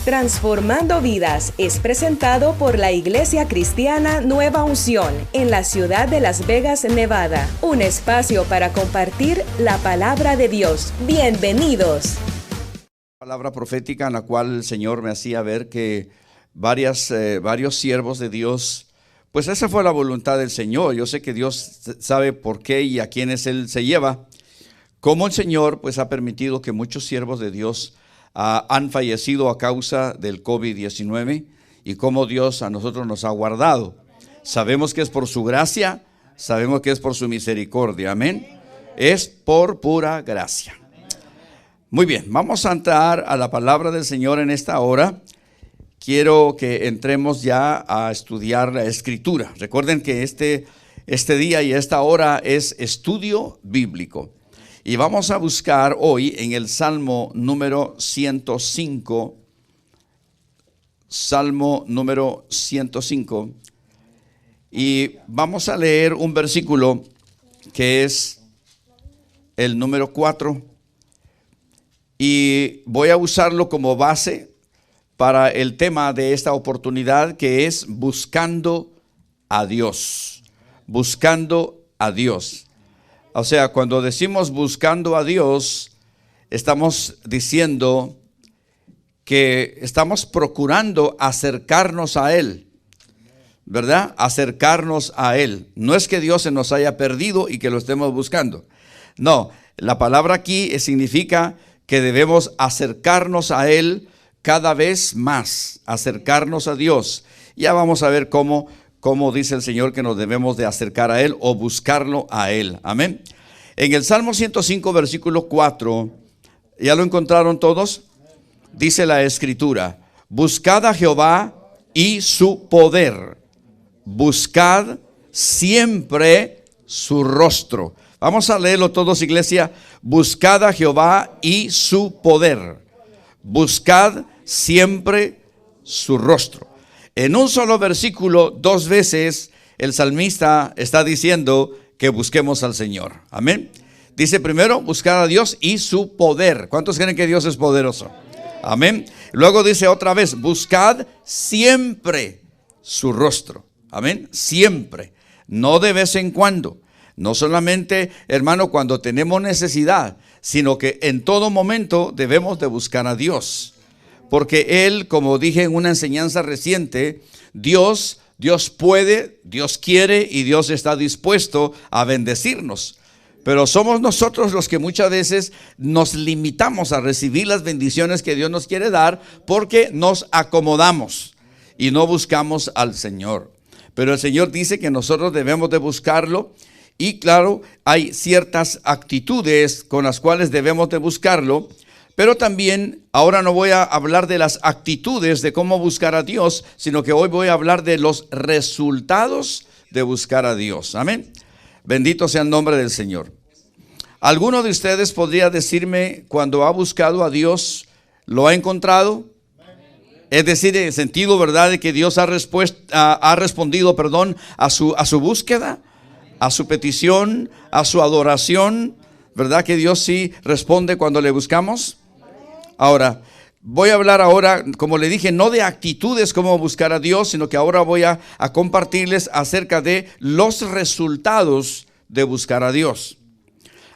Transformando Vidas es presentado por la Iglesia Cristiana Nueva Unción en la ciudad de Las Vegas, Nevada. Un espacio para compartir la palabra de Dios. Bienvenidos. Palabra profética en la cual el Señor me hacía ver que varios siervos de Dios, pues esa fue la voluntad del Señor. Yo sé que Dios sabe por qué y a quiénes Él se lleva. Como el Señor pues ha permitido que muchos siervos de Dios han fallecido a causa del COVID-19 y cómo Dios a nosotros nos ha guardado. Sabemos que es por su gracia, sabemos que es por su misericordia, amén. Es por pura gracia. Muy bien, vamos a entrar a la palabra del Señor en esta hora. Quiero que entremos ya a estudiar la Escritura. Recuerden que este día y esta hora es estudio bíblico. Y vamos a buscar hoy en el Salmo número 105. Salmo número 105. Y vamos a leer un versículo que es el número 4. Y voy a usarlo como base para el tema de esta oportunidad, que es buscando a Dios. Buscando a Dios. O sea, cuando decimos buscando a Dios, estamos diciendo que estamos procurando acercarnos a Él, ¿verdad? Acercarnos a Él. No es que Dios se nos haya perdido y que lo estemos buscando. No, la palabra aquí significa que debemos acercarnos a Él cada vez más, acercarnos a Dios. Ya vamos a ver cómo dice el Señor que nos debemos de acercar a Él o buscarlo a Él. Amén. En el Salmo 105, versículo 4, ¿ya lo encontraron todos? Dice la Escritura: buscad a Jehová y su poder, buscad siempre su rostro. Vamos a leerlo todos, iglesia. Buscad a Jehová y su poder, buscad siempre su rostro. En un solo versículo, dos veces, el salmista está diciendo que busquemos al Señor. Amén. Dice primero, buscar a Dios y su poder. ¿Cuántos creen que Dios es poderoso? Amén. Luego dice otra vez, buscad siempre su rostro. Amén. Siempre. No de vez en cuando. No solamente, hermano, cuando tenemos necesidad, sino que en todo momento debemos de buscar a Dios. Porque Él, como dije en una enseñanza reciente, Dios puede, Dios quiere y Dios está dispuesto a bendecirnos. Pero somos nosotros los que muchas veces nos limitamos a recibir las bendiciones que Dios nos quiere dar porque nos acomodamos y no buscamos al Señor. Pero el Señor dice que nosotros debemos de buscarlo. Y claro, hay ciertas actitudes con las cuales debemos de buscarlo, pero también ahora no voy a hablar de las actitudes de cómo buscar a Dios, sino que hoy voy a hablar de los resultados de buscar a Dios. Amén. Bendito sea el nombre del Señor. ¿Alguno de ustedes podría decirme cuando ha buscado a Dios, lo ha encontrado? Es decir, en el sentido, ¿verdad?, de que Dios ha respondido a su búsqueda, a su petición, a su adoración. ¿Verdad que Dios sí responde cuando le buscamos? Ahora, voy a hablar ahora, como le dije, no de actitudes como buscar a Dios, sino que ahora voy a compartirles acerca de los resultados de buscar a Dios.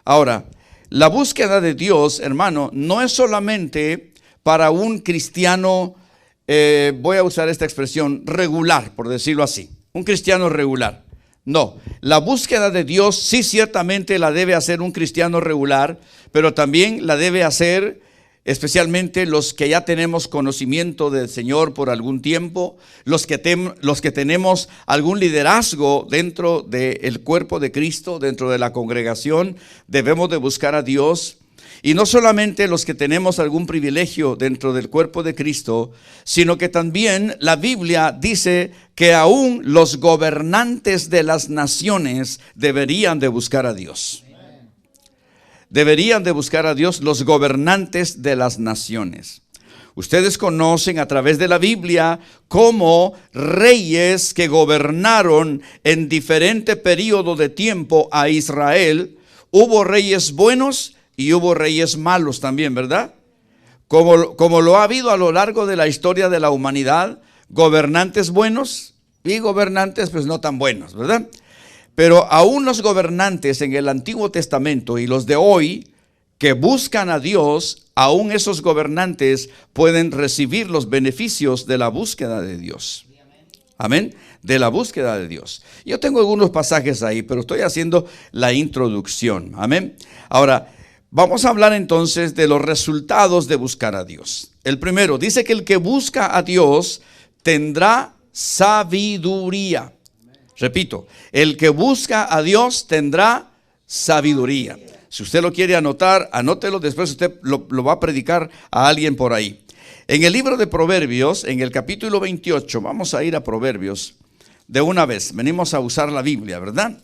Ahora, la búsqueda de Dios, hermano, no es solamente para un cristiano, voy a usar esta expresión, regular, por decirlo así, un cristiano regular. No, la búsqueda de Dios sí ciertamente la debe hacer un cristiano regular, pero también la debe hacer especialmente los que ya tenemos conocimiento del Señor por algún tiempo, los que tenemos algún liderazgo dentro del cuerpo de Cristo, dentro de la congregación, debemos de buscar a Dios. Y no solamente los que tenemos algún privilegio dentro del cuerpo de Cristo, sino que también la Biblia dice que aún los gobernantes de las naciones deberían de buscar a Dios. Deberían de buscar a Dios los gobernantes de las naciones. Ustedes conocen a través de la Biblia cómo reyes que gobernaron en diferente periodo de tiempo a Israel, hubo reyes buenos y hubo reyes malos también, ¿verdad? como lo ha habido a lo largo de la historia de la humanidad, gobernantes buenos y gobernantes pues no tan buenos, ¿verdad? Pero aún los gobernantes en el Antiguo Testamento y los de hoy que buscan a Dios, aún esos gobernantes pueden recibir los beneficios de la búsqueda de Dios. Amén, de la búsqueda de Dios. Yo tengo algunos pasajes ahí, pero estoy haciendo la introducción. Amén. Ahora, vamos a hablar entonces de los resultados de buscar a Dios. El primero, dice que el que busca a Dios tendrá sabiduría. Repito, el que busca a Dios tendrá sabiduría. Si usted lo quiere anotar, anótelo, después usted lo va a predicar a alguien por ahí. En el libro de Proverbios, en el capítulo 28, vamos a ir a Proverbios de una vez. Venimos a usar la Biblia, ¿verdad?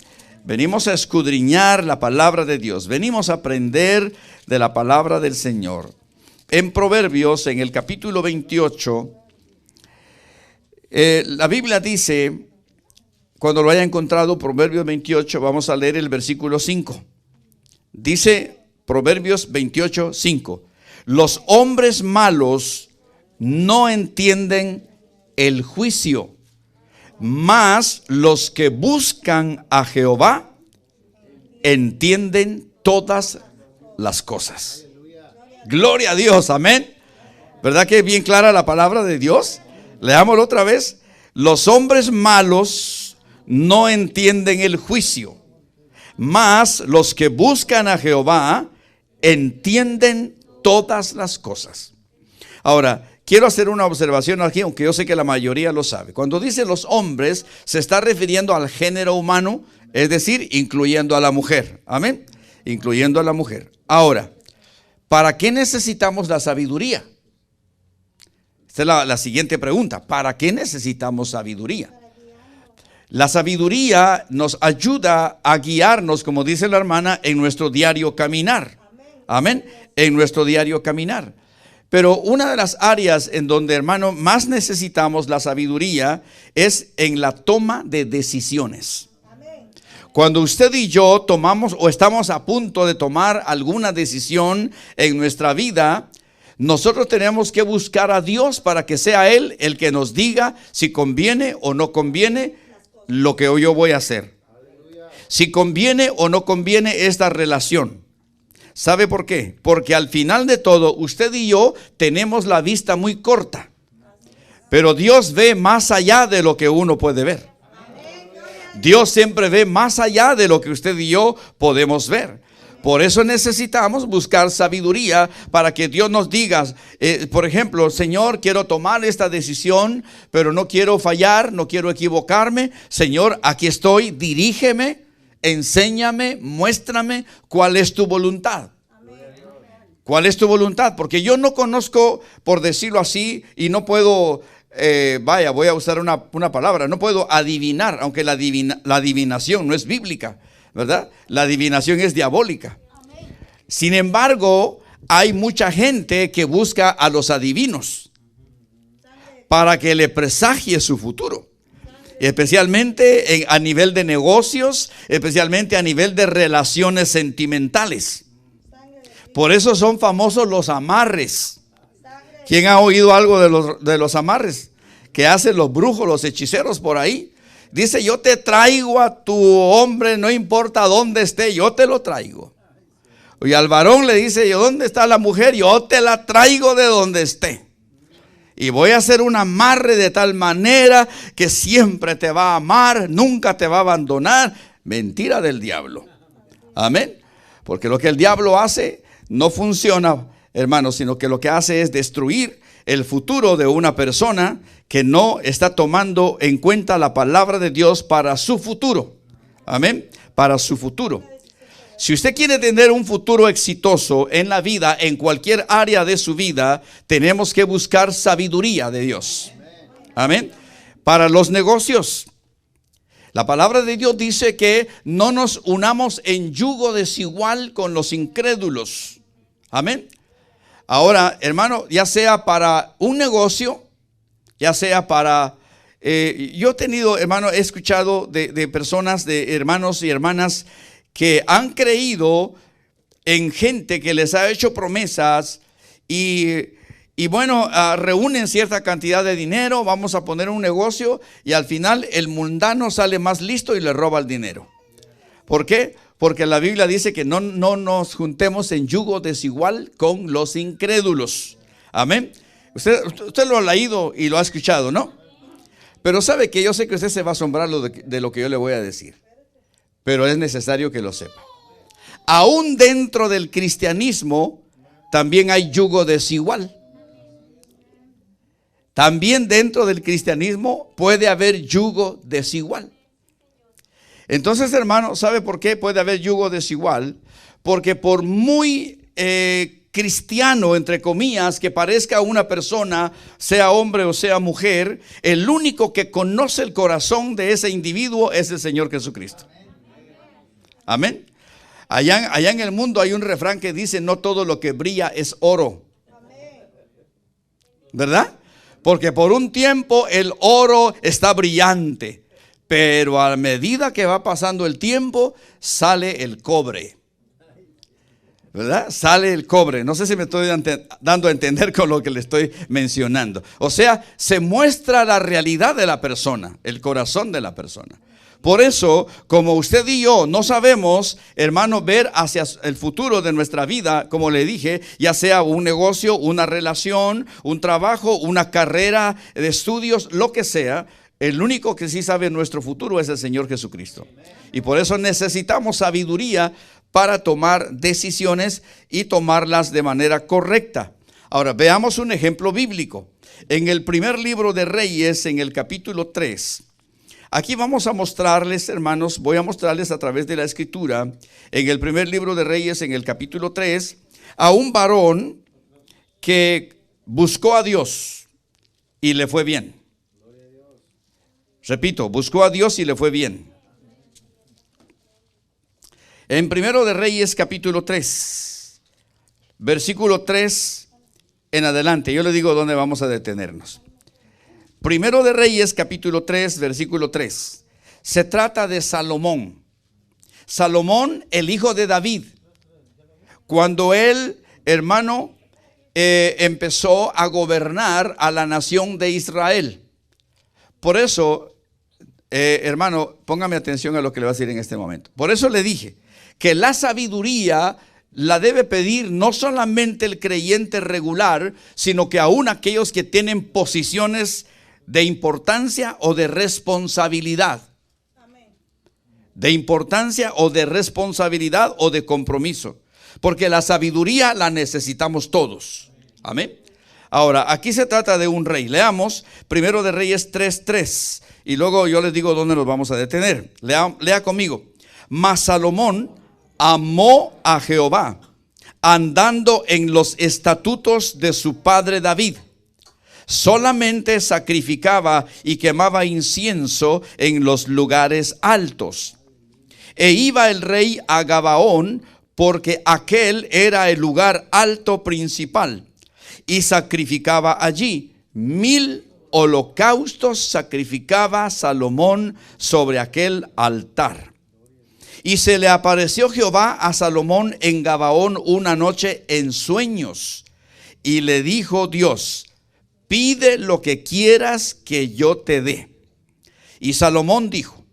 Venimos a escudriñar la palabra de Dios. Venimos a aprender de la palabra del Señor. En Proverbios, en el capítulo 28, la Biblia dice, cuando lo haya encontrado, Proverbios 28, vamos a leer el versículo 5. Dice Proverbios 28, 5. Los hombres malos no entienden el juicio, mas los que buscan a Jehová entienden todas las cosas. Gloria a Dios, amén. ¿Verdad que es bien clara la palabra de Dios? Leámoslo otra vez. Los hombres malos no entienden el juicio, mas los que buscan a Jehová entienden todas las cosas. Ahora, quiero hacer una observación aquí, aunque yo sé que la mayoría lo sabe. Cuando dice los hombres, se está refiriendo al género humano, es decir, incluyendo a la mujer. Amén. Incluyendo a la mujer. Ahora, ¿para qué necesitamos la sabiduría? Esta es la siguiente pregunta. ¿Para qué necesitamos sabiduría? La sabiduría nos ayuda a guiarnos, como dice la hermana, en nuestro diario caminar. Amén. En nuestro diario caminar. Pero una de las áreas en donde, hermano, más necesitamos la sabiduría es en la toma de decisiones. Cuando usted y yo tomamos o estamos a punto de tomar alguna decisión en nuestra vida, nosotros tenemos que buscar a Dios para que sea Él el que nos diga si conviene o no conviene lo que yo voy a hacer. Si conviene o no conviene esta relación. ¿Sabe por qué? Porque al final de todo, usted y yo tenemos la vista muy corta. Pero Dios ve más allá de lo que uno puede ver. Dios siempre ve más allá de lo que usted y yo podemos ver. Por eso necesitamos buscar sabiduría para que Dios nos diga, por ejemplo, Señor, quiero tomar esta decisión, pero no quiero fallar, no quiero equivocarme. Señor, aquí estoy, dirígeme, enséñame, muéstrame cuál es tu voluntad. ¿Cuál es tu voluntad? Porque yo no conozco, por decirlo así, y no puedo, voy a usar una palabra, no puedo adivinar, aunque la adivinación no es bíblica, ¿verdad? La adivinación es diabólica. Sin embargo, hay mucha gente que busca a los adivinos para que le presagie su futuro. Especialmente a nivel de negocios, especialmente a nivel de relaciones sentimentales. Por eso son famosos los amarres. ¿Quién ha oído algo de los amarres que hacen los brujos, los hechiceros por ahí? Dice, yo te traigo a tu hombre, no importa dónde esté, yo te lo traigo. Y al varón le dice, ¿dónde está la mujer? Yo te la traigo de donde esté. Y voy a hacer un amarre de tal manera que siempre te va a amar, nunca te va a abandonar. Mentira del diablo. Amén. Porque lo que el diablo hace no funciona, hermanos, sino que lo que hace es destruir el futuro de una persona que no está tomando en cuenta la palabra de Dios para su futuro. Amén. Para su futuro. Si usted quiere tener un futuro exitoso en la vida, en cualquier área de su vida, tenemos que buscar sabiduría de Dios. Amén. Para los negocios, la palabra de Dios dice que no nos unamos en yugo desigual con los incrédulos. Amén. Ahora, hermano, ya sea para un negocio, ya sea para... yo he tenido, hermano, he escuchado de personas, de hermanos y hermanas que han creído en gente que les ha hecho promesas y bueno, reúnen cierta cantidad de dinero, vamos a poner un negocio y al final el mundano sale más listo y le roba el dinero. ¿Por qué? Porque la Biblia dice que no nos juntemos en yugo desigual con los incrédulos. Amén. Usted lo ha leído y lo ha escuchado, ¿no? Pero sabe que yo sé que usted se va a asombrar de lo que yo le voy a decir. Pero es necesario que lo sepa. Aún dentro del cristianismo también hay yugo desigual. También dentro del cristianismo puede haber yugo desigual. Entonces, hermano, ¿sabe por qué puede haber yugo desigual? Porque por muy cristiano, entre comillas, que parezca una persona, sea hombre o sea mujer, el único que conoce el corazón de ese individuo es el Señor Jesucristo. Amén. Allá en el mundo hay un refrán que dice: no todo lo que brilla es oro. ¿Verdad? Porque por un tiempo el oro está brillante, pero a medida que va pasando el tiempo sale el cobre. ¿Verdad? Sale el cobre. No sé si me estoy dando a entender con lo que le estoy mencionando. O sea, se muestra la realidad de la persona, el corazón de la persona. Por eso, como usted y yo no sabemos, hermano, ver hacia el futuro de nuestra vida, como le dije, ya sea un negocio, una relación, un trabajo, una carrera de estudios, lo que sea, el único que sí sabe nuestro futuro es el Señor Jesucristo. Y por eso necesitamos sabiduría para tomar decisiones y tomarlas de manera correcta. Ahora, veamos un ejemplo bíblico. En el primer libro de Reyes, en el capítulo 3, aquí vamos a mostrarles, hermanos, voy a mostrarles a través de la escritura, en el primer libro de Reyes, en el capítulo 3, a un varón que buscó a Dios y le fue bien. Repito, buscó a Dios y le fue bien. En primero de Reyes, capítulo 3, versículo 3 en adelante, yo le digo dónde vamos a detenernos. Primero de Reyes, capítulo 3, versículo 3. Se trata de Salomón. Salomón, el hijo de David. Cuando él, hermano, empezó a gobernar a la nación de Israel. Por eso, hermano, póngame atención a lo que le voy a decir en este momento. Por eso le dije que la sabiduría la debe pedir no solamente el creyente regular, sino que aún aquellos que tienen posiciones de importancia o de responsabilidad. De importancia o de responsabilidad o de compromiso. Porque la sabiduría la necesitamos todos. Amén. Ahora, aquí se trata de un rey. Leamos primero de Reyes 3:3 y luego yo les digo dónde nos vamos a detener. Lea conmigo. Mas Salomón amó a Jehová, andando en los estatutos de su padre David. Solamente sacrificaba y quemaba incienso en los lugares altos. E iba el rey a Gabaón, porque aquel era el lugar alto principal, y sacrificaba allí 1000 holocaustos, sacrificaba Salomón sobre aquel altar. Y se le apareció Jehová a Salomón en Gabaón una noche en sueños, y le dijo Dios: pide lo que quieras que yo te dé. Y Salomón dijo: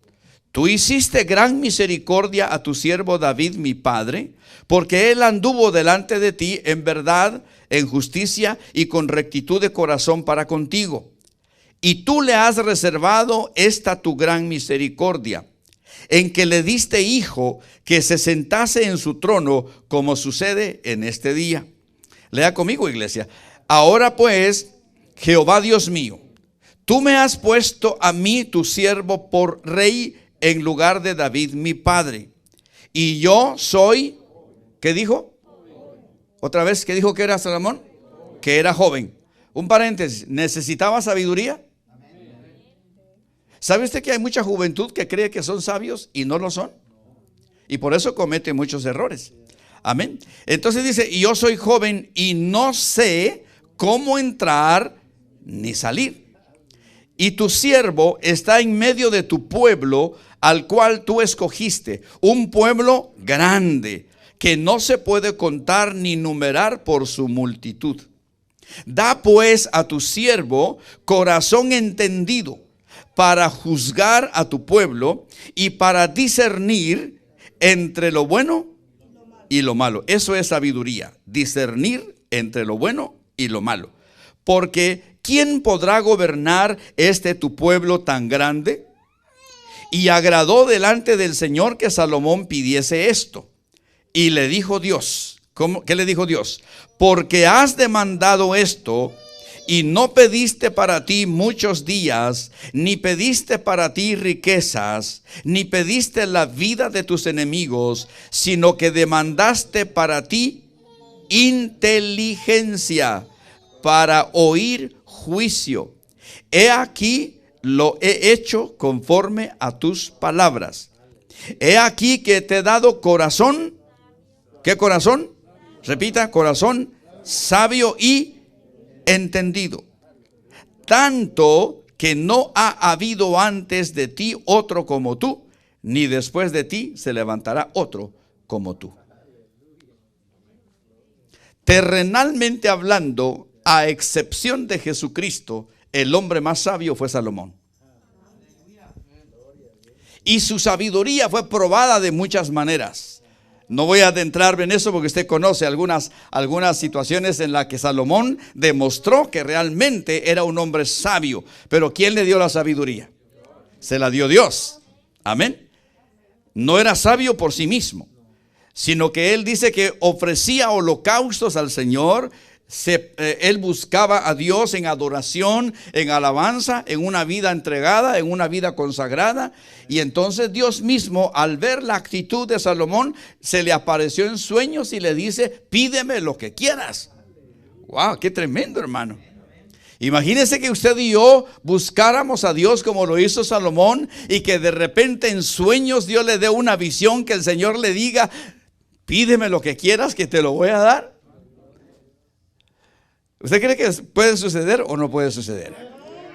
tú hiciste gran misericordia a tu siervo David mi padre, porque él anduvo delante de ti en verdad, en justicia y con rectitud de corazón para contigo. Y tú le has reservado esta tu gran misericordia, en que le diste hijo que se sentase en su trono, como sucede en este día. Lea conmigo, iglesia. Ahora pues, Jehová Dios mío, tú me has puesto a mí tu siervo por rey en lugar de David mi padre. Y yo soy, ¿qué dijo? Otra vez, ¿qué dijo que era Salomón? Que era joven. Un paréntesis, ¿necesitaba sabiduría? ¿Sabe usted que hay mucha juventud que cree que son sabios y no lo son? Y por eso comete muchos errores. Amén. Entonces dice: y yo soy joven y no sé cómo entrar ni salir. Y tu siervo está en medio de tu pueblo, al cual tú escogiste, un pueblo grande, que no se puede contar ni numerar por su multitud. Da pues a tu siervo corazón entendido para juzgar a tu pueblo y para discernir entre lo bueno y lo malo. Eso es sabiduría, discernir entre lo bueno y lo malo. Porque ¿quién podrá gobernar tu pueblo tan grande? Y agradó delante del Señor que Salomón pidiese esto. Y le dijo Dios, ¿qué le dijo Dios? Porque has demandado esto y no pediste para ti muchos días, ni pediste para ti riquezas, ni pediste la vida de tus enemigos, sino que demandaste para ti inteligencia para oír juicio. He aquí lo he hecho conforme a tus palabras. He aquí que te he dado corazón. ¿Qué corazón? Repita, corazón sabio y entendido. Tanto que no ha habido antes de ti otro como tú, ni después de ti se levantará otro como tú. Terrenalmente hablando, a excepción de Jesucristo, el hombre más sabio fue Salomón. Y su sabiduría fue probada de muchas maneras. No voy a adentrarme en eso porque usted conoce algunas situaciones en las que Salomón demostró que realmente era un hombre sabio. Pero ¿quién le dio la sabiduría? Se la dio Dios. Amén. No era sabio por sí mismo, sino que él dice que ofrecía holocaustos al Señor. Él buscaba a Dios en adoración, en alabanza, en una vida entregada, en una vida consagrada. Y entonces Dios mismo, al ver la actitud de Salomón, se le apareció en sueños y le dice: pídeme lo que quieras. Wow, qué tremendo, hermano. Imagínese que usted y yo buscáramos a Dios como lo hizo Salomón, y que de repente en sueños Dios le dé una visión, que el Señor le diga: pídeme lo que quieras que te lo voy a dar. ¿Usted cree que puede suceder o no puede suceder?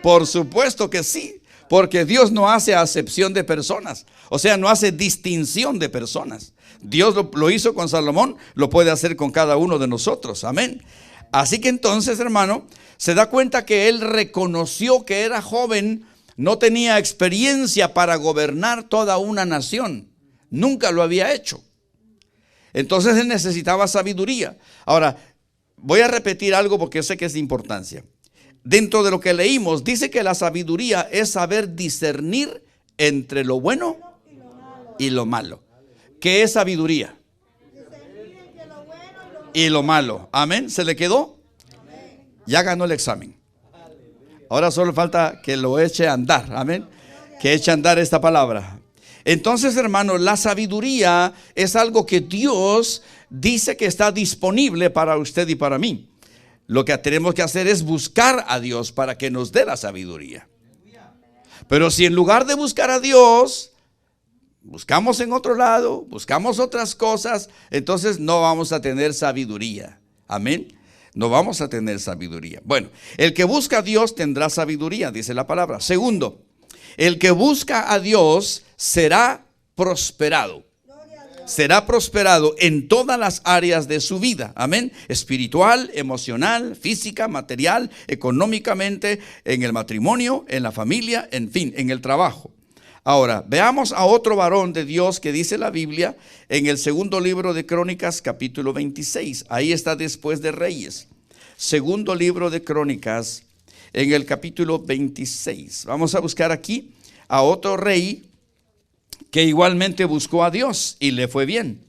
Por supuesto que sí, porque Dios no hace acepción de personas, o sea, no hace distinción de personas. Dios lo hizo con Salomón, lo puede hacer con cada uno de nosotros, amén. Así que entonces, hermano, se da cuenta que él reconoció que era joven, no tenía experiencia para gobernar toda una nación, nunca lo había hecho. Entonces él necesitaba sabiduría. Ahora, voy a repetir algo porque sé que es de importancia. Dentro de lo que leímos, dice que la sabiduría es saber discernir entre lo bueno y lo malo. ¿Qué es sabiduría? Y lo malo. Amén. ¿Se le quedó? Ya ganó el examen. Ahora solo falta que lo eche a andar. Amén. Que eche a andar esta palabra. Entonces, hermano, la sabiduría es algo que Dios dice que está disponible para usted y para mí. Lo que tenemos que hacer es buscar a Dios para que nos dé la sabiduría. Pero si en lugar de buscar a Dios, buscamos en otro lado, buscamos otras cosas, entonces no vamos a tener sabiduría. Amén. No vamos a tener sabiduría. Bueno, el que busca a Dios tendrá sabiduría, dice la palabra. Segundo, el que busca a Dios será prosperado. Será prosperado en todas las áreas de su vida. Amén. Espiritual, emocional, física, material, económicamente, en el matrimonio, en la familia, en fin, en el trabajo. Ahora, veamos a otro varón de Dios que dice la Biblia en el segundo libro de Crónicas, capítulo 26. Ahí está después de Reyes. Segundo libro de Crónicas, en el capítulo 26. Vamos a buscar aquí a otro rey que igualmente buscó a Dios y le fue bien.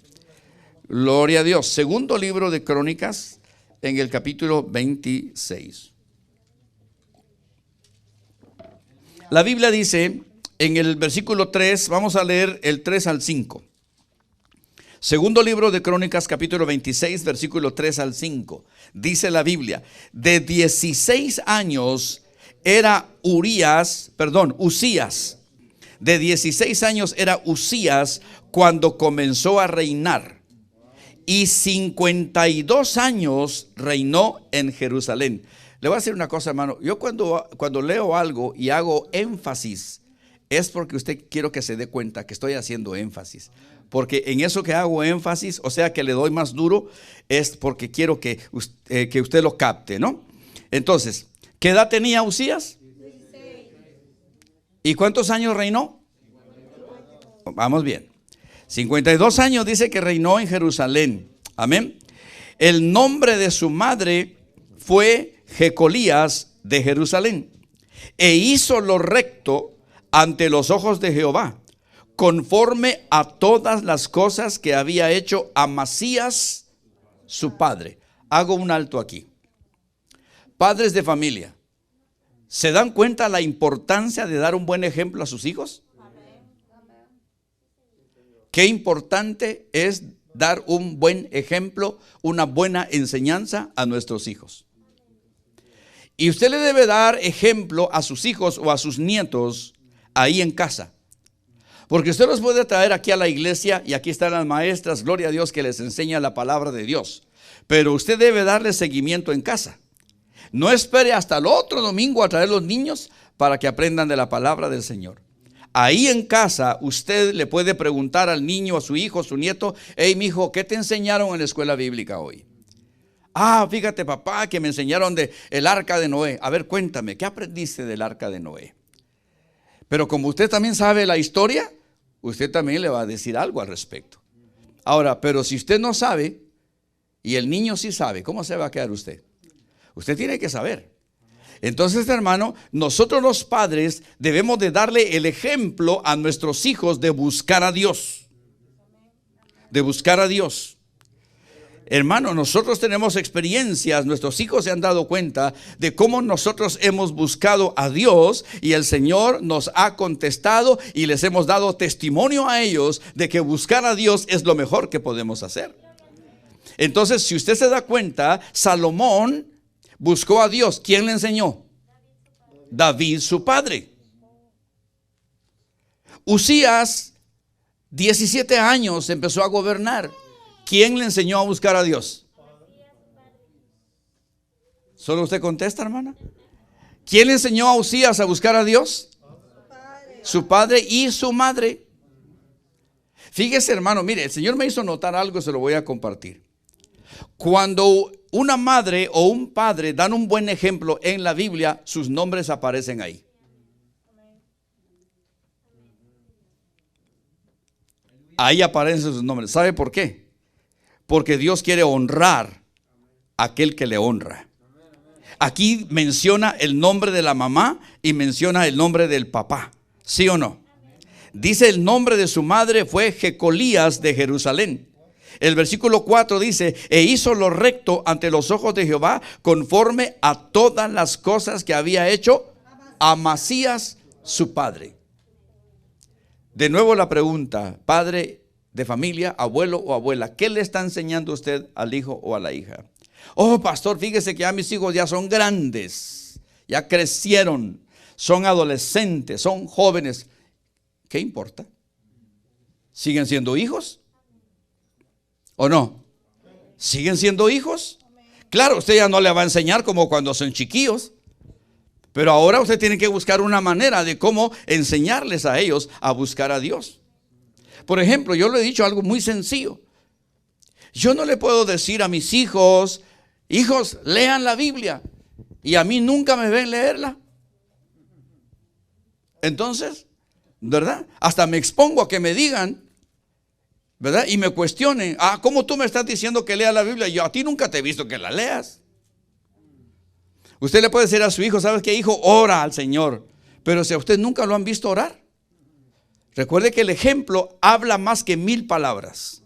Gloria a Dios. Segundo libro de Crónicas, en el capítulo 26. La Biblia dice en el versículo 3, vamos a leer el 3 al 5. Segundo libro de Crónicas, capítulo 26, versículo 3 al 5. Dice la Biblia: de 16 años era Usías. De 16 años era Usías cuando comenzó a reinar, y 52 años reinó en Jerusalén. Le voy a decir una cosa, hermano. Yo cuando leo algo y hago énfasis es porque usted quiero que se dé cuenta que estoy haciendo énfasis. Porque en eso que hago énfasis, o sea que le doy más duro, es porque quiero que usted lo capte, ¿no? Entonces, ¿qué edad tenía Uzías? 16. ¿Y cuántos años reinó? 52. Vamos bien. 52 años dice que reinó en Jerusalén. Amén. El nombre de su madre fue Jecolías de Jerusalén. E hizo lo recto ante los ojos de Jehová, conforme a todas las cosas que había hecho Amasías su padre. Hago un alto aquí. Padres de familia, ¿se dan cuenta la importancia de dar un buen ejemplo a sus hijos? Qué importante es dar un buen ejemplo, una buena enseñanza a nuestros hijos. Y usted le debe dar ejemplo a sus hijos o a sus nietos ahí en casa. Porque usted los puede traer aquí a la iglesia y aquí están las maestras, gloria a Dios, que les enseña la palabra de Dios. Pero usted debe darle seguimiento en casa. No espere hasta el otro domingo a traer los niños para que aprendan de la palabra del Señor. Ahí en casa usted le puede preguntar al niño, a su hijo, a su nieto: hey, mijo, ¿qué te enseñaron en la escuela bíblica hoy? Ah, fíjate, papá, que me enseñaron de el arca de Noé. A ver, cuéntame, ¿qué aprendiste del arca de Noé? Pero como usted también sabe la historia, usted también le va a decir algo al respecto. Ahora, pero si usted no sabe y el niño sí sabe, ¿cómo se va a quedar usted? Usted tiene que saber. Entonces, hermano, nosotros los padres debemos de darle el ejemplo a nuestros hijos de buscar a Dios. De buscar a Dios. Hermano, nosotros tenemos experiencias, nuestros hijos se han dado cuenta de cómo nosotros hemos buscado a Dios y el Señor nos ha contestado y les hemos dado testimonio a ellos de que buscar a Dios es lo mejor que podemos hacer. Entonces, si usted se da cuenta, Salomón buscó a Dios. ¿Quién le enseñó? David, su padre. Uzías, 17 años, empezó a gobernar. ¿Quién le enseñó a buscar a Dios? ¿Solo usted contesta, hermana? ¿Quién le enseñó a Uzías a buscar a Dios? Su padre y su madre. Fíjese, hermano, mire, el Señor me hizo notar algo, se lo voy a compartir. Cuando una madre o un padre dan un buen ejemplo en la Biblia, sus nombres aparecen ahí. Ahí aparecen sus nombres. ¿Sabe por qué? Porque Dios quiere honrar a aquel que le honra. Aquí menciona el nombre de la mamá y menciona el nombre del papá. ¿Sí o no? Dice el nombre de su madre fue Jecolías de Jerusalén. El versículo 4 dice: e hizo lo recto ante los ojos de Jehová, conforme a todas las cosas que había hecho Amasías su padre. De nuevo la pregunta, padre de familia, abuelo o abuela, ¿qué le está enseñando usted al hijo o a la hija? Oh, pastor, fíjese que ya mis hijos ya son grandes, ya crecieron, son adolescentes, son jóvenes. ¿Qué importa? ¿Siguen siendo hijos? ¿O no? ¿Siguen siendo hijos? Claro, usted ya no le va a enseñar como cuando son chiquillos, pero ahora usted tiene que buscar una manera de cómo enseñarles a ellos a buscar a Dios. Por ejemplo, yo le he dicho algo muy sencillo. Yo no le puedo decir a mis hijos: hijos, lean la Biblia, y a mí nunca me ven leerla. Entonces, ¿verdad? Hasta me expongo a que me digan, ¿verdad? Y me cuestionen: ah, ¿cómo tú me estás diciendo que lea la Biblia? Yo a ti nunca te he visto que la leas. Usted le puede decir a su hijo: ¿sabes qué, hijo? Ora al Señor. Pero si a usted nunca lo han visto orar. Recuerde que el ejemplo habla más que 1000 palabras.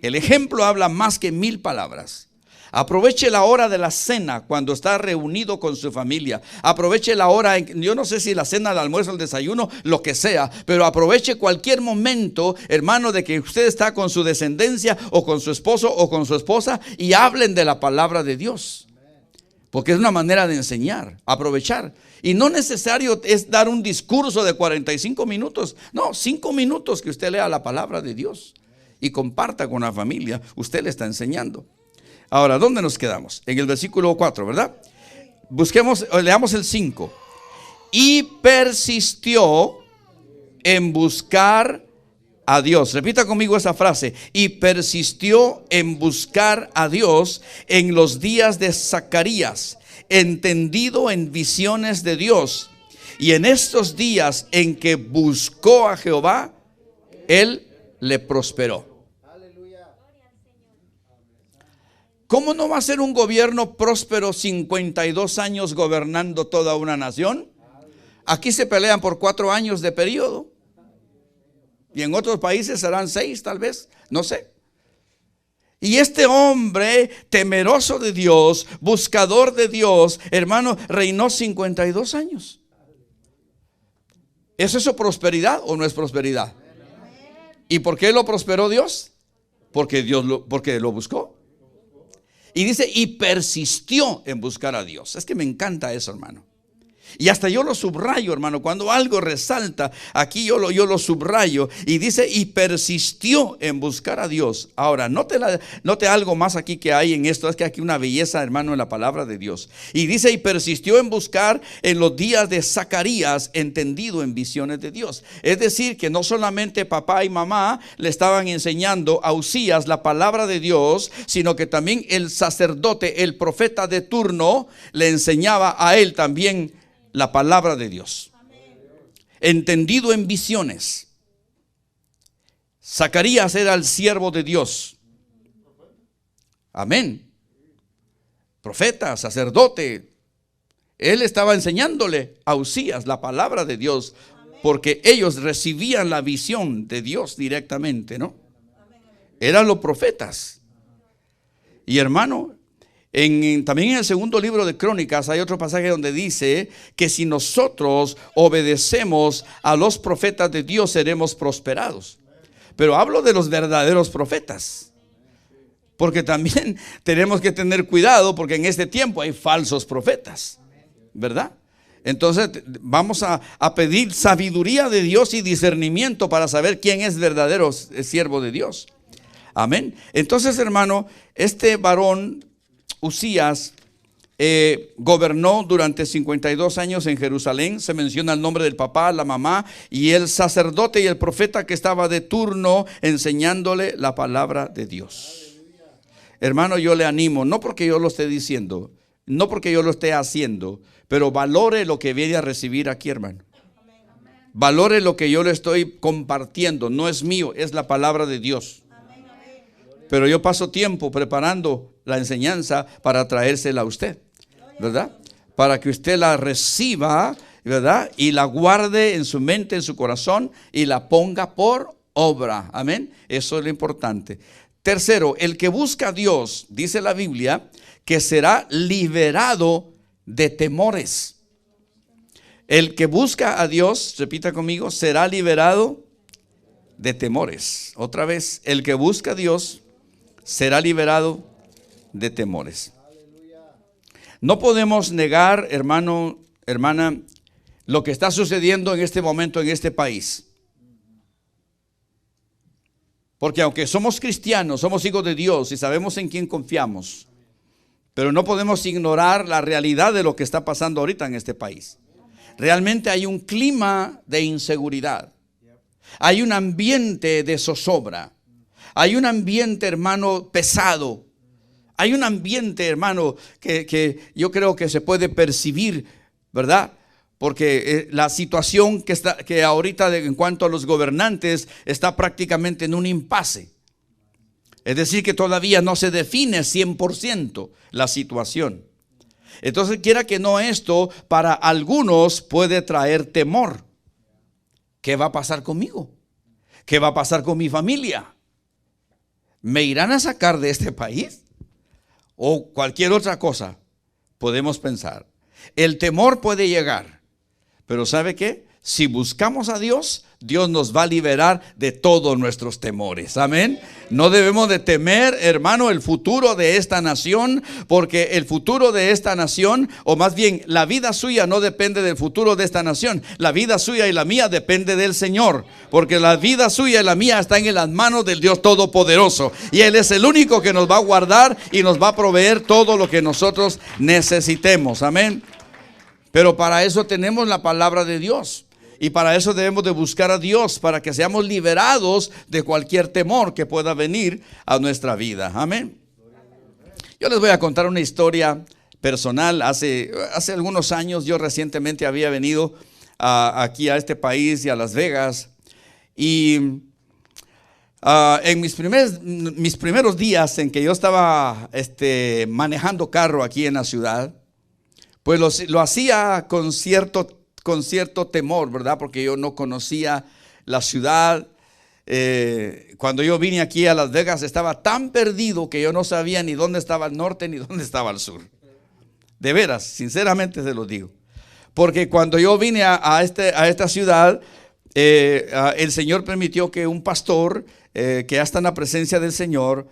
El ejemplo habla más que 1000 palabras. Aproveche la hora de la cena cuando está reunido con su familia. Aproveche la hora, yo no sé si la cena, el almuerzo, el desayuno, lo que sea, pero aproveche cualquier momento, hermano, de que usted está con su descendencia o con su esposo o con su esposa y hablen de la palabra de Dios. Porque es una manera de enseñar, aprovechar. Y no necesario es dar un discurso de 45 minutos. No, 5 minutos que usted lea la palabra de Dios y comparta con la familia. Usted le está enseñando. Ahora, ¿dónde nos quedamos? En el versículo 4, ¿verdad? Leamos el 5. Y persistió en buscar a Dios. Repita conmigo esa frase. Y persistió en buscar a Dios en los días de Zacarías, entendido en visiones de Dios. Y en estos días en que buscó a Jehová, Él le prosperó. ¿Cómo no va a ser un gobierno próspero 52 años gobernando toda una nación? Aquí se pelean por 4 años de periodo. Y en otros países serán 6 tal vez, no sé. Y este hombre temeroso de Dios, buscador de Dios, hermano, reinó 52 años. ¿Es eso prosperidad o no es prosperidad? ¿Y por qué lo prosperó Dios? Porque lo buscó. Y dice, y persistió en buscar a Dios. Es que me encanta eso, hermano. Y hasta yo lo subrayo, hermano. Cuando algo resalta, aquí yo lo subrayo. Y dice, y persistió en buscar a Dios. Ahora, note algo más aquí que hay en esto. Es que aquí una belleza, hermano, en la palabra de Dios. Y dice, y persistió en buscar en los días de Zacarías, entendido en visiones de Dios. Es decir, que no solamente papá y mamá le estaban enseñando a Usías la palabra de Dios, sino que también el sacerdote, el profeta de turno, le enseñaba a él también la palabra de Dios. Entendido en visiones. Zacarías era el siervo de Dios. Amén. Profeta, sacerdote. Él estaba enseñándole a Usías la palabra de Dios, porque ellos recibían la visión de Dios directamente, ¿no? Eran los profetas. Y hermano, también en el segundo libro de Crónicas hay otro pasaje donde dice que si nosotros obedecemos a los profetas de Dios seremos prosperados. Pero hablo de los verdaderos profetas, porque también tenemos que tener cuidado, porque en este tiempo hay falsos profetas, ¿verdad? Entonces vamos a pedir sabiduría de Dios y discernimiento para saber quién es verdadero siervo de Dios. Amén. Entonces, hermano, este varón Usías gobernó durante 52 años en Jerusalén. Se menciona el nombre del papá, la mamá y el sacerdote y el profeta que estaba de turno enseñándole la palabra de Dios. Hermano, yo le animo, no porque yo lo esté diciendo, no porque yo lo esté haciendo, pero valore lo que viene a recibir aquí, hermano. Valore lo que yo le estoy compartiendo. No es mío, es la palabra de Dios. Pero yo paso tiempo preparando la enseñanza para traérsela a usted, ¿verdad? Para que usted la reciba, ¿verdad? Y la guarde en su mente, en su corazón y la ponga por obra. Amén. Eso es lo importante. Tercero, el que busca a Dios, dice la Biblia, que será liberado de temores. El que busca a Dios, repita conmigo, será liberado de temores. Otra vez, el que busca a Dios será liberado de temores. No podemos negar, hermano, hermana, lo que está sucediendo en este momento en este país. Porque aunque somos cristianos, somos hijos de Dios y sabemos en quién confiamos, pero no podemos ignorar la realidad de lo que está pasando ahorita en este país. Realmente hay un clima de inseguridad. Hay un ambiente de zozobra. Hay un ambiente, hermano, pesado. Hay un ambiente, hermano, que yo creo que se puede percibir, ¿verdad? Porque la situación que ahorita en cuanto a los gobernantes está prácticamente en un impasse. Es decir, que todavía no se define 100% la situación. Entonces, quiera que no, esto para algunos puede traer temor. ¿Qué va a pasar conmigo? ¿Qué va a pasar con mi familia? ¿Me irán a sacar de este país? O cualquier otra cosa podemos pensar. El temor puede llegar, pero ¿sabe qué? Si buscamos a Dios, Dios nos va a liberar de todos nuestros temores. Amén. No debemos de temer, hermano, el futuro de esta nación, porque el futuro de esta nación, o más bien la vida suya no depende del futuro de esta nación. La vida suya y la mía depende del Señor, porque la vida suya y la mía están en las manos del Dios Todopoderoso. Y Él es el único que nos va a guardar y nos va a proveer todo lo que nosotros necesitemos. Amén. Pero para eso tenemos la palabra de Dios. Y para eso debemos de buscar a Dios, para que seamos liberados de cualquier temor que pueda venir a nuestra vida. Amén. Yo les voy a contar una historia personal. Hace algunos años yo recientemente había venido aquí a este país y a Las Vegas. Y en mis primeros días en que yo estaba manejando carro aquí en la ciudad, pues lo hacía con cierto temor, ¿verdad? Porque yo no conocía la ciudad. Cuando yo vine aquí a Las Vegas estaba tan perdido que yo no sabía ni dónde estaba el norte ni dónde estaba el sur. De veras, sinceramente se lo digo. Porque cuando yo vine a esta ciudad, el Señor permitió que un pastor que ya está en la presencia del Señor,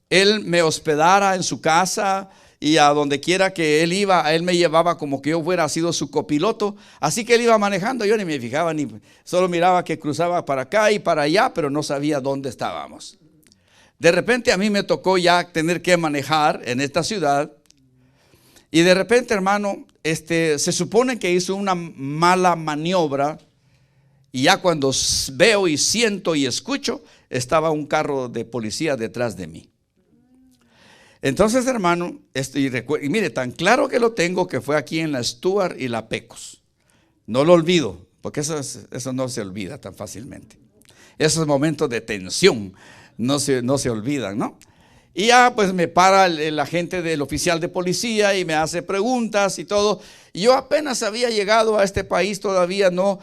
él me hospedara en su casa. Y a donde quiera que él iba, él me llevaba como que yo hubiera sido su copiloto. Así que él iba manejando, yo ni me fijaba, solo miraba que cruzaba para acá y para allá, pero no sabía dónde estábamos. De repente a mí me tocó ya tener que manejar en esta ciudad. Y de repente, hermano, se supone que hizo una mala maniobra. Y ya cuando veo y siento y escucho, estaba un carro de policía detrás de mí. Entonces, hermano, y mire, tan claro que lo tengo, que fue aquí en la Stuart y la Pecos. No lo olvido, porque eso no se olvida tan fácilmente. Esos momentos de tensión no se olvidan, ¿no? Y ya pues me para el agente del oficial de policía y me hace preguntas y todo. Y yo apenas había llegado a este país, todavía no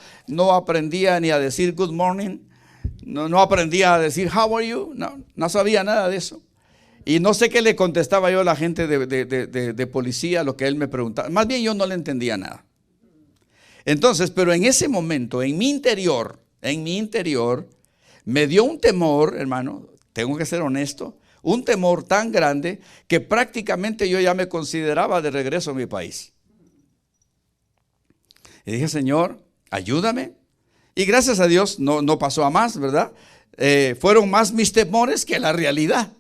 aprendía ni a decir good morning, no aprendía a decir how are you, no sabía nada de eso. Y no sé qué le contestaba yo a la gente de policía, lo que él me preguntaba. Más bien yo no le entendía nada. Entonces, pero en ese momento, en mi interior, me dio un temor, hermano, tengo que ser honesto, un temor tan grande que prácticamente yo ya me consideraba de regreso a mi país. Y dije, Señor, ayúdame. Y gracias a Dios no pasó a más, ¿verdad? Fueron más mis temores que la realidad.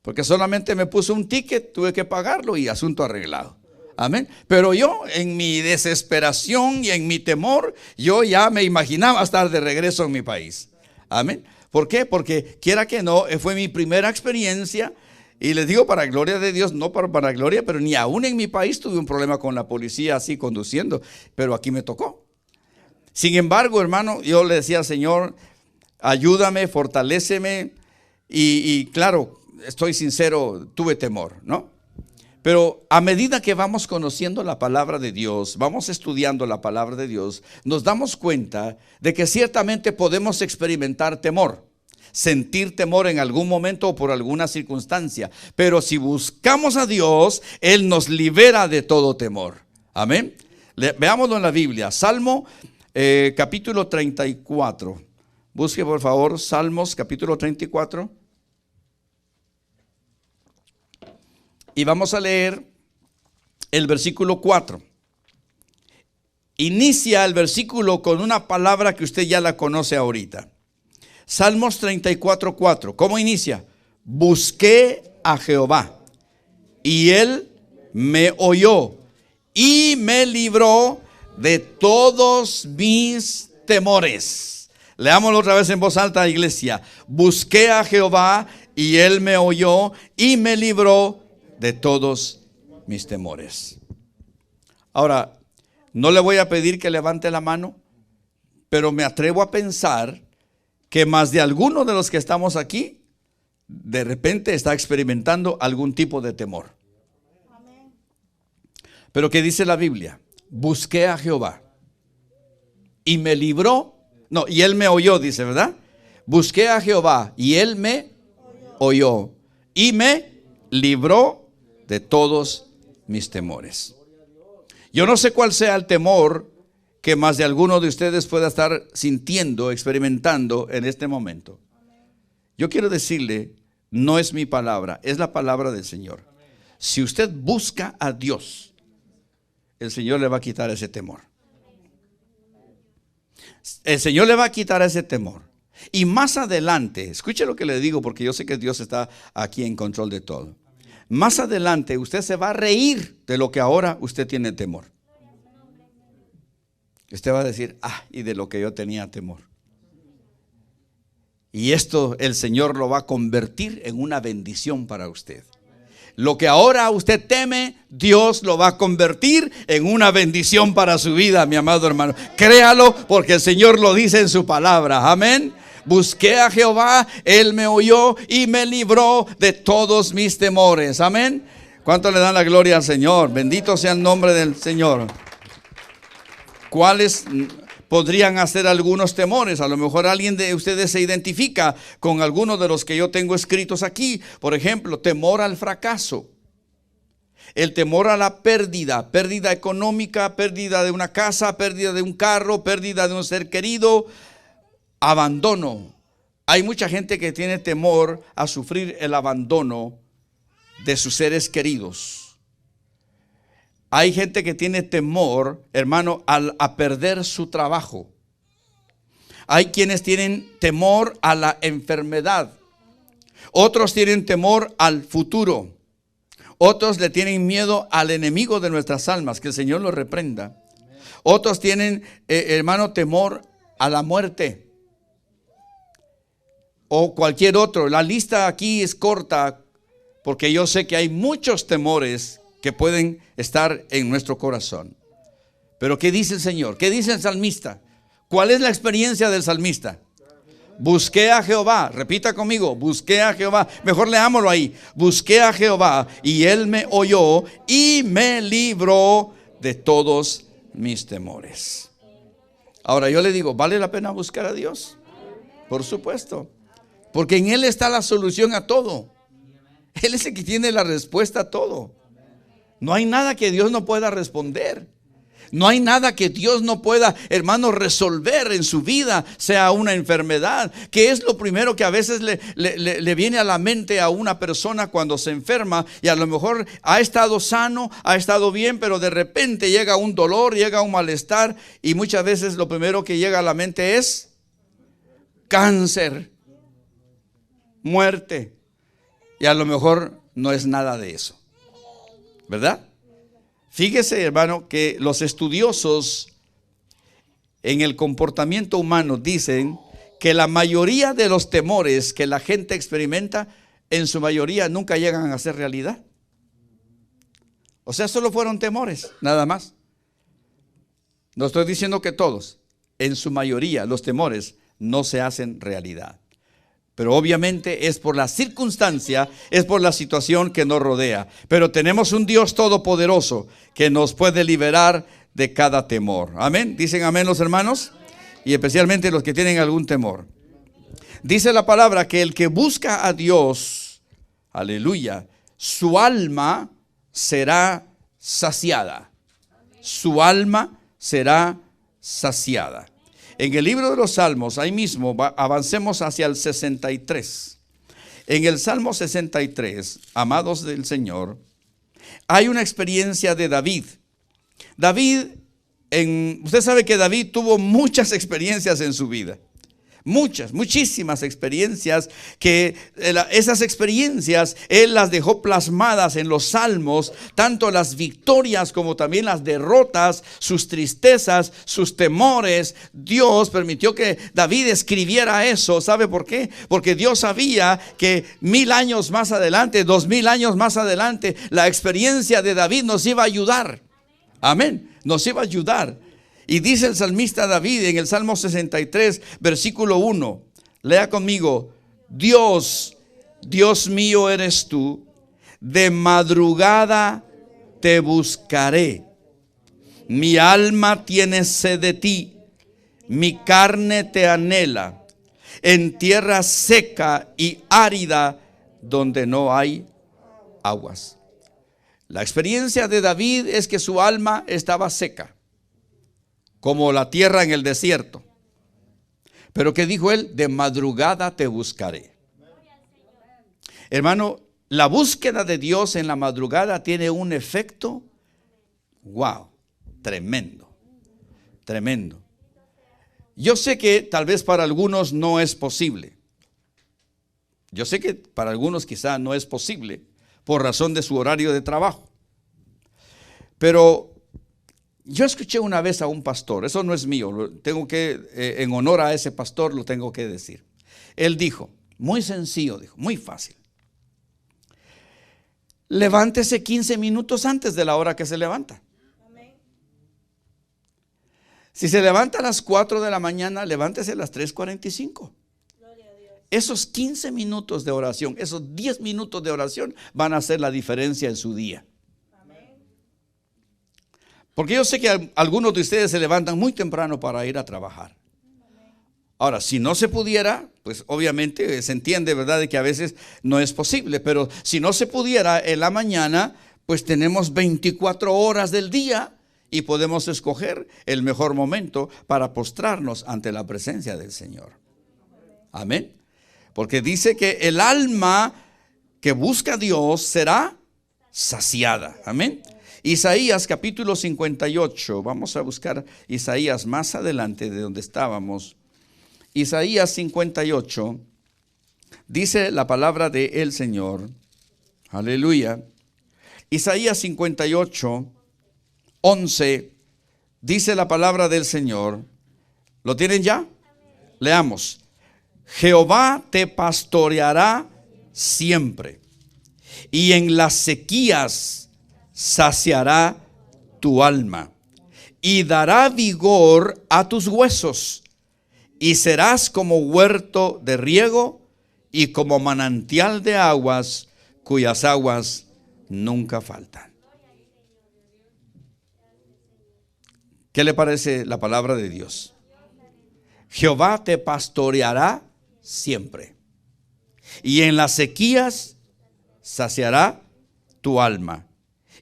Porque solamente me puso un ticket, tuve que pagarlo y asunto arreglado. Amén. Pero yo en mi desesperación y en mi temor, yo ya me imaginaba estar de regreso en mi país. Amén. ¿Por qué? Porque quiera que no, fue mi primera experiencia. Y les digo para gloria de Dios, no para gloria, pero ni aún en mi país tuve un problema con la policía así conduciendo. Pero aquí me tocó. Sin embargo, hermano, yo le decía al Señor, ayúdame, fortaléceme. Y claro, estoy sincero, tuve temor, ¿no? Pero a medida que vamos conociendo la palabra de Dios, vamos estudiando la palabra de Dios, nos damos cuenta de que ciertamente podemos experimentar temor, sentir temor en algún momento o por alguna circunstancia. Pero si buscamos a Dios, Él nos libera de todo temor. Amén. Veámoslo en la Biblia. Salmo capítulo 34. Busque por favor Salmos capítulo 34. Y vamos a leer el versículo 4. Inicia el versículo con una palabra que usted ya la conoce ahorita. Salmos 34, 4. ¿Cómo inicia? Busqué a Jehová y Él me oyó y me libró de todos mis temores. Leámoslo otra vez en voz alta, iglesia. Busqué a Jehová y Él me oyó y me libró de todos mis temores. Ahora, no le voy a pedir que levante la mano, pero me atrevo a pensar que más de alguno de los que estamos aquí, de repente está experimentando algún tipo de temor. Pero ¿qué dice la Biblia? Busqué a Jehová y me libró. No, y Él me oyó, dice, ¿verdad? Busqué a Jehová y Él me oyó y me libró de todos mis temores. Yo no sé cuál sea el temor que más de alguno de ustedes pueda estar sintiendo, experimentando en este momento. Yo quiero decirle, no es mi palabra, es la palabra del Señor. Si usted busca a Dios, el Señor le va a quitar ese temor. El Señor le va a quitar ese temor. Y más adelante, escuche lo que le digo, porque yo sé que Dios está aquí en control de todo. Más adelante usted se va a reír de lo que ahora usted tiene temor. Usted va a decir, y de lo que yo tenía temor. Y esto el Señor lo va a convertir en una bendición para usted. Lo que ahora usted teme, Dios lo va a convertir en una bendición para su vida, mi amado hermano. Créalo, porque el Señor lo dice en su palabra. Amén. Busqué a Jehová, Él me oyó y me libró de todos mis temores. Amén. ¿Cuánto le dan la gloria al Señor? Bendito sea el nombre del Señor. ¿Cuáles podrían hacer algunos temores? A lo mejor alguien de ustedes se identifica con alguno de los que yo tengo escritos aquí. Por ejemplo, temor al fracaso, el temor a la pérdida, pérdida económica, pérdida de una casa, pérdida de un carro, pérdida de un ser querido, abandono. Hay mucha gente que tiene temor a sufrir el abandono de sus seres queridos. Hay gente que tiene temor, hermano, a perder su trabajo. Hay quienes tienen temor a la enfermedad. Otros tienen temor al futuro. Otros le tienen miedo al enemigo de nuestras almas, que el Señor lo reprenda. Otros tienen, hermano, temor a la muerte. O cualquier otro. La lista aquí es corta, porque yo sé que hay muchos temores que pueden estar en nuestro corazón. Pero ¿qué dice el Señor? ¿Qué dice el salmista? ¿Cuál es la experiencia del salmista? Busqué a Jehová. Repita conmigo, busqué a Jehová. Mejor leámoslo ahí. Busqué a Jehová y Él me oyó y me libró de todos mis temores. Ahora yo le digo, ¿vale la pena buscar a Dios? Por supuesto. Porque en Él está la solución a todo. Él es el que tiene la respuesta a todo. No hay nada que Dios no pueda responder. No hay nada que Dios no pueda, hermano, resolver en su vida, sea una enfermedad, que es lo primero que a veces le viene a la mente a una persona cuando se enferma y a lo mejor ha estado sano, ha estado bien, pero de repente llega un dolor, llega un malestar y muchas veces lo primero que llega a la mente es cáncer, muerte, y a lo mejor no es nada de eso. ¿Verdad? Fíjese, hermano, que los estudiosos en el comportamiento humano dicen que la mayoría de los temores que la gente experimenta, en su mayoría nunca llegan a ser realidad. O sea, solo fueron temores, nada más. No estoy diciendo que todos, en su mayoría los temores no se hacen realidad. Pero obviamente es por la circunstancia, es por la situación que nos rodea. Pero tenemos un Dios todopoderoso que nos puede liberar de cada temor. Amén. ¿Dicen amén los hermanos? Y especialmente los que tienen algún temor. Dice la palabra que el que busca a Dios, aleluya, su alma será saciada. Su alma será saciada. En el libro de los Salmos, ahí mismo, avancemos hacia el 63. En el Salmo 63, amados del Señor, hay una experiencia de David. Usted sabe que David tuvo muchas experiencias en su vida. Muchísimas experiencias, que esas experiencias Él las dejó plasmadas en los salmos, tanto las victorias como también las derrotas, sus tristezas, sus temores. Dios permitió que David escribiera eso. ¿Sabe por qué? Porque Dios sabía que 1000 años más adelante, 2000 años más adelante, la experiencia de David nos iba a ayudar. Amén, nos iba a ayudar. Y dice el salmista David en el Salmo 63, versículo 1. Lea conmigo. Dios, Dios mío eres tú, de madrugada te buscaré. Mi alma tiene sed de ti, mi carne te anhela, en tierra seca y árida donde no hay aguas. La experiencia de David es que su alma estaba seca, como la tierra en el desierto. Pero ¿qué dijo él? De madrugada te buscaré. Hermano, la búsqueda de Dios en la madrugada tiene un efecto, wow, tremendo, tremendo. Yo sé que tal vez para algunos no es posible. Yo sé que para algunos quizá no es posible por razón de su horario de trabajo. Pero Yo escuché una vez a un pastor, eso no es mío, tengo que, en honor a ese pastor lo tengo que decir. Él dijo, muy sencillo, dijo, muy fácil. Levántese 15 minutos antes de la hora que se levanta. Si se levanta a las 4 de la mañana, levántese a las 3:45. Esos 15 minutos de oración, esos 10 minutos de oración van a hacer la diferencia en su día. Porque yo sé que algunos de ustedes se levantan muy temprano para ir a trabajar. Ahora, si no se pudiera, pues obviamente se entiende, ¿verdad?, de que a veces no es posible. Pero si no se pudiera en la mañana, pues tenemos 24 horas del día y podemos escoger el mejor momento para postrarnos ante la presencia del Señor. Amén. Porque dice que el alma que busca a Dios será saciada. Amén. Isaías capítulo 58, vamos a buscar Isaías más adelante de donde estábamos. Isaías 58, dice la palabra del Señor, aleluya. Isaías 58, 11, dice la palabra del Señor. ¿Lo tienen ya? Leamos. Jehová te pastoreará siempre, y en las sequías saciará tu alma, y dará vigor a tus huesos, y serás como huerto de riego y como manantial de aguas, cuyas aguas nunca faltan. ¿Qué le parece la palabra de Dios? Jehová te pastoreará siempre, y en las sequías saciará tu alma,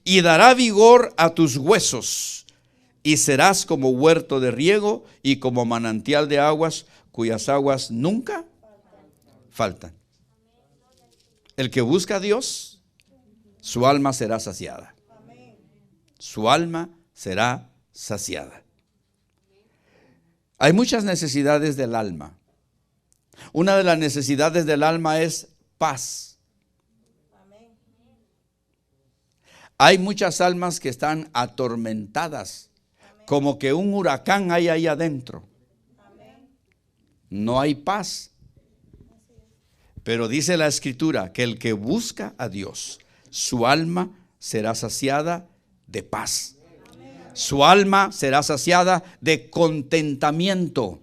y dará vigor a tus huesos, y serás como huerto de riego y como manantial de aguas, cuyas aguas nunca faltan. El que busca a Dios, su alma será saciada. Su alma será saciada. Hay muchas necesidades del alma. Una de las necesidades del alma es paz. Hay muchas almas que están atormentadas, como que un huracán hay ahí adentro. No hay paz. Pero dice la Escritura que el que busca a Dios, su alma será saciada de paz. Su alma será saciada de contentamiento.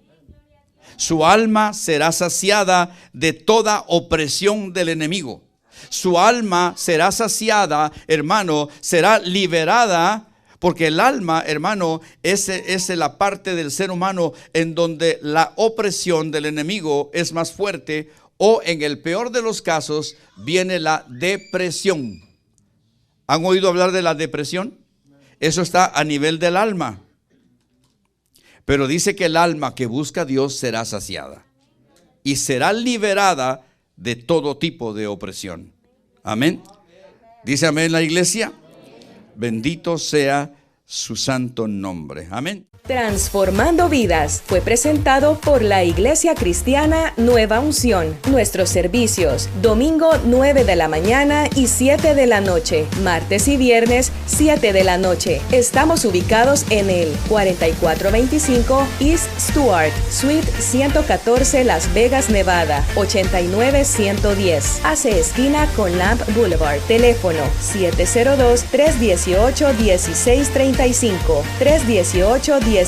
Su alma será saciada de toda opresión del enemigo. Su alma será saciada, hermano, será liberada, porque el alma, hermano, es la parte del ser humano en donde la opresión del enemigo es más fuerte, o en el peor de los casos viene la depresión. ¿Han oído hablar de la depresión? Eso está a nivel del alma. Pero dice que el alma que busca a Dios será saciada y será liberada de todo tipo de opresión. Amén. Dice amén la iglesia. Bendito sea su santo nombre. Amén. Transformando Vidas fue presentado por la Iglesia Cristiana Nueva Unción. Nuestros servicios, domingo 9 de la mañana y 7 de la noche, martes y viernes 7 de la noche. Estamos ubicados en el 4425 East Stuart, Suite 114, Las Vegas, Nevada, 89110. Hace esquina con Lamp Boulevard. Teléfono 702-318-1635. 318-1635.